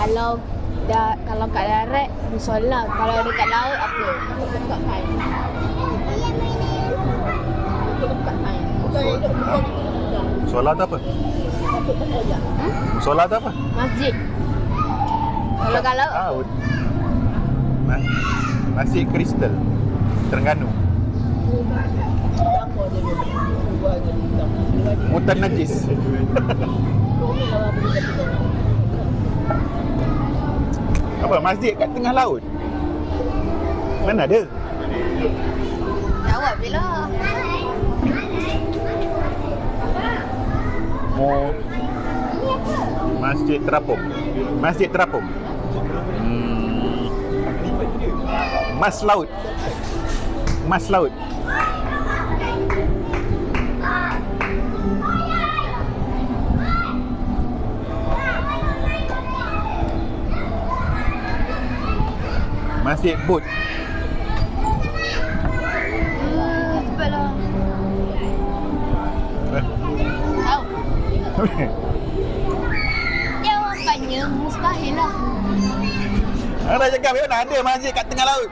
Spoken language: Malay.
Kalau kat darat musola, kalau dekat laut apa? Dekat kain. Solat apa? Solat apa? Masjid. Kalau Masjid Kristal Terengganu. Hutan najis. Apa masjid kat tengah laut? Mana ada? jawab bila. Oh. Masjid Terapung. Masjid Terapung. Mas laut. Mas laut. Masjid Bud. Cepatlah. Tahu. Jawapannya mustahil lah. Anda cakap mana ada masjid kat tengah laut?